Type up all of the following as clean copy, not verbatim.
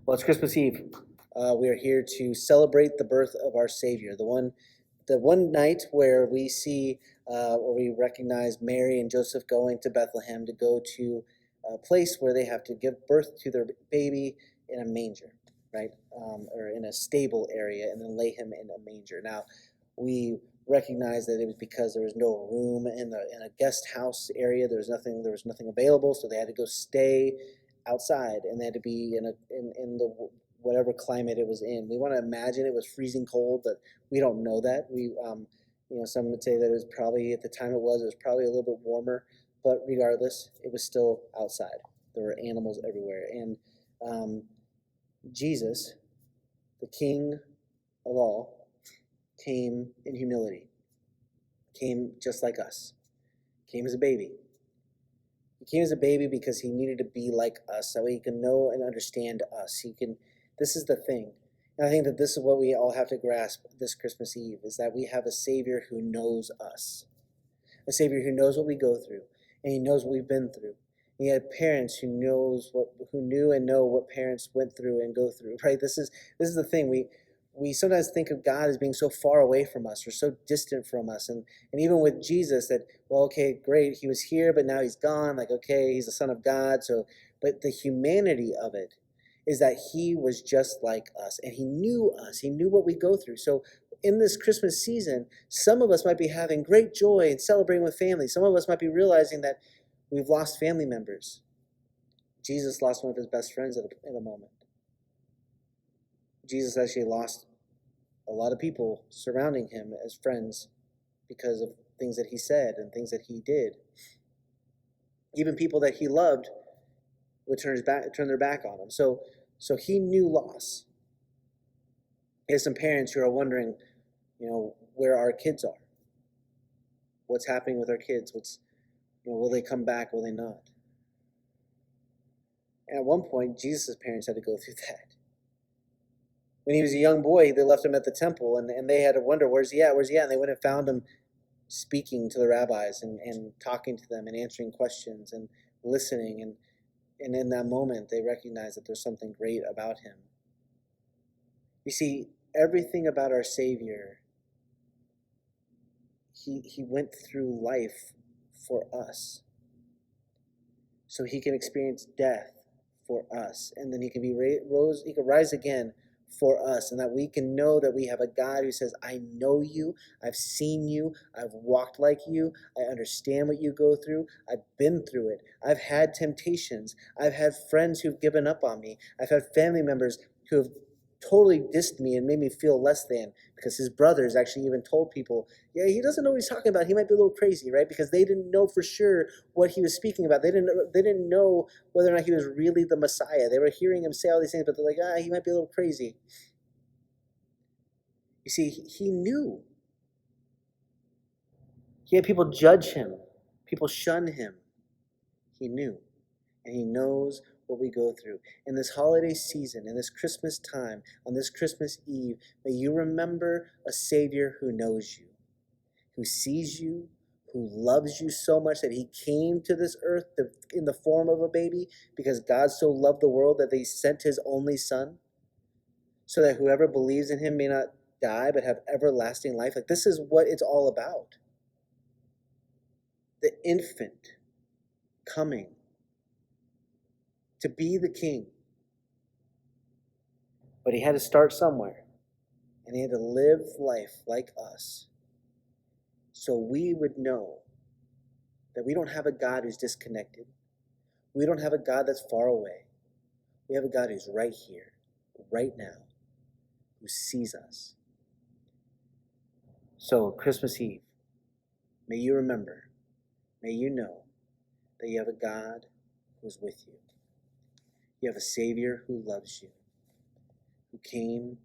Well, it's Christmas Eve. We are here to celebrate the birth of our Savior, the one night where we see, or we recognize Mary and Joseph going to Bethlehem to go to a place where they have to give birth to their baby in a manger, right, or in a stable area, and then lay him in a manger. Now, we recognize that it was because there was no room in a guest house area. There was nothing available, so they had to go stay outside, and they had to be in the whatever climate it was in. We want to imagine it was freezing cold, but we don't know that. Some would say that it was probably, at the time it was probably a little bit warmer, but regardless, it was still outside. There were animals everywhere, and Jesus, the King of all, came in humility, came just like us, came as a baby. He came as a baby because he needed to be like us, so he can know and understand us. This is the thing. And I think that this is what we all have to grasp this Christmas Eve, is that we have a Savior who knows us. A Savior who knows what we go through, and he knows what we've been through. And he had parents who knew and know what parents went through and go through, right? This is the thing. We sometimes think of God as being so far away from us or so distant from us. And even with Jesus, that, well, okay, great, he was here, but now he's gone. Like, okay, he's the Son of God. But the humanity of it is that he was just like us, and he knew us. He knew what we go through. So in this Christmas season, some of us might be having great joy and celebrating with family. Some of us might be realizing that we've lost family members. Jesus lost one of his best friends in a moment. Jesus actually lost a lot of people surrounding him as friends because of things that he said and things that he did. Even people that he loved would turn their back on him. So he knew loss. He has some parents who are wondering, where our kids are. What's happening with our kids? Will they come back? Will they not? And at one point, Jesus' parents had to go through that. When he was a young boy, they left him at the temple, and they had to wonder, where's he at? And they went and found him speaking to the rabbis and talking to them and answering questions and listening. And in that moment, they recognized that there's something great about him. You see, everything about our Savior, he went through life for us. So he can experience death for us. And then he can he can rise again for us, and that we can know that we have a God who says, I know you, I've seen you, I've walked like you, I understand what you go through, I've been through it, I've had temptations, I've had friends who've given up on me, I've had family members who have totally dissed me and made me feel less than, because his brothers actually even told people, yeah, he doesn't know what he's talking about, he might be a little crazy, right? Because they didn't know for sure what he was speaking about. They didn't know whether or not he was really the Messiah. They were hearing him say all these things, but they're like, he might be a little crazy. You see, he knew. He had people judge him, people shun him. He knew, and he knows what we go through. In this holiday season, in this Christmas time, on this Christmas Eve, may you remember a Savior who knows you, who sees you, who loves you so much that he came to this earth in the form of a baby, because God so loved the world that he sent his only Son, so that whoever believes in him may not die but have everlasting life. Like, this is what it's all about. The infant coming to be the king. But he had to start somewhere, and he had to live life like us, so we would know that we don't have a God who's disconnected. We don't have a God that's far away. We have a God who's right here, right now, who sees us. So, Christmas Eve, may you remember, may you know that you have a God who's with you. You have a Savior who loves you, who came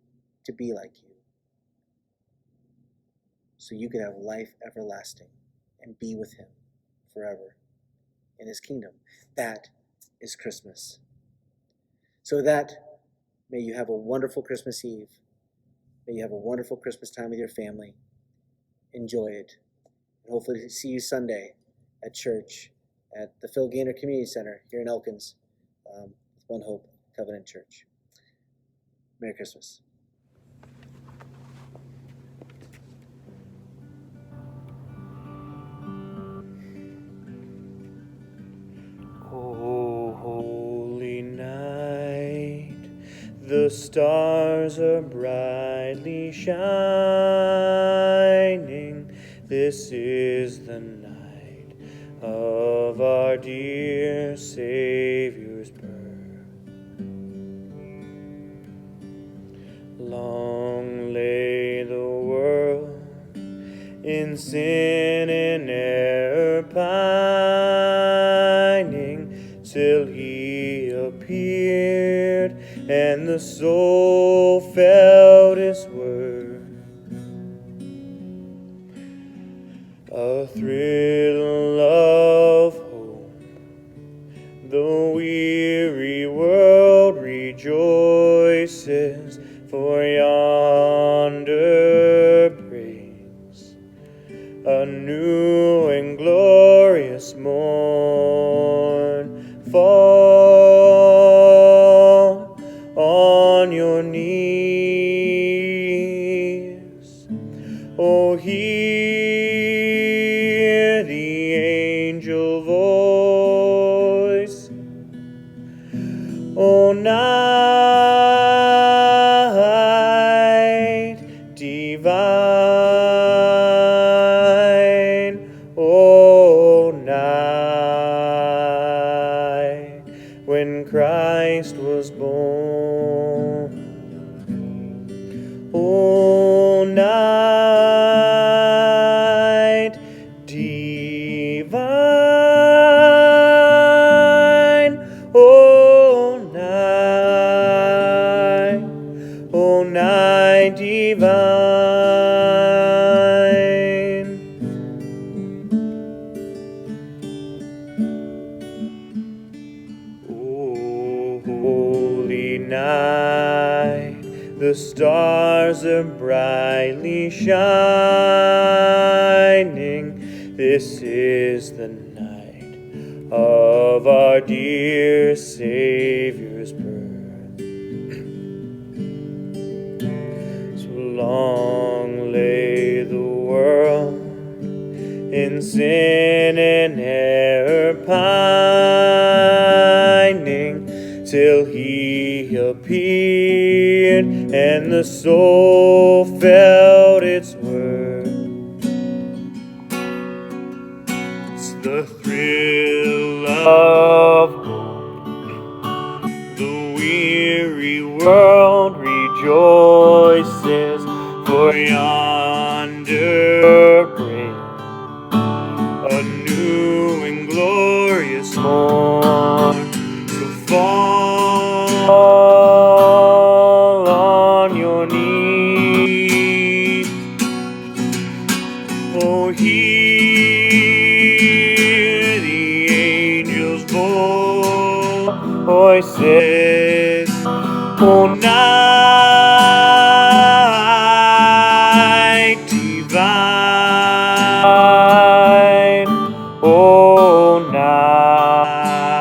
to be like you, so you could have life everlasting and be with him forever in his kingdom. That is Christmas. So that, may you have a wonderful Christmas Eve. May you have a wonderful Christmas time with your family. Enjoy it. And hopefully see you Sunday at church at the Phil Gaynor Community Center here in Elkins, One Hope Covenant Church. Merry Christmas. Oh, holy night, the stars are brightly shining. This is the night of our dear Savior's birth. Long lay the world in sin and error pining, till he appeared and the soul felt his word. A thrill of hope, the weary world rejoices, for yonder breaks a new and glorious morn. Fall on your knees. Oh, hear the angel voice. O night divine, O night when Christ was born. O night divine, O night divine. O holy night, the stars are brightly shining. This is the night of our dear Savior's birth. So long lay the world in sin and error pining, till he appeared and the soul felt its worth. It's the thrill of hope, the weary world rejoices, for yonder breaks a new and glorious morn. So fall on your knees. Oh, hear the angel's voices. Oh, night divine, oh, night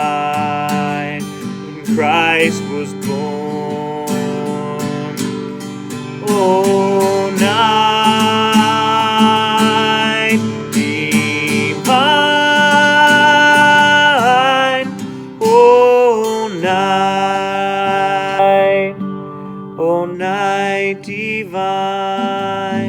when Christ was born. Oh, night divine, oh, night divine.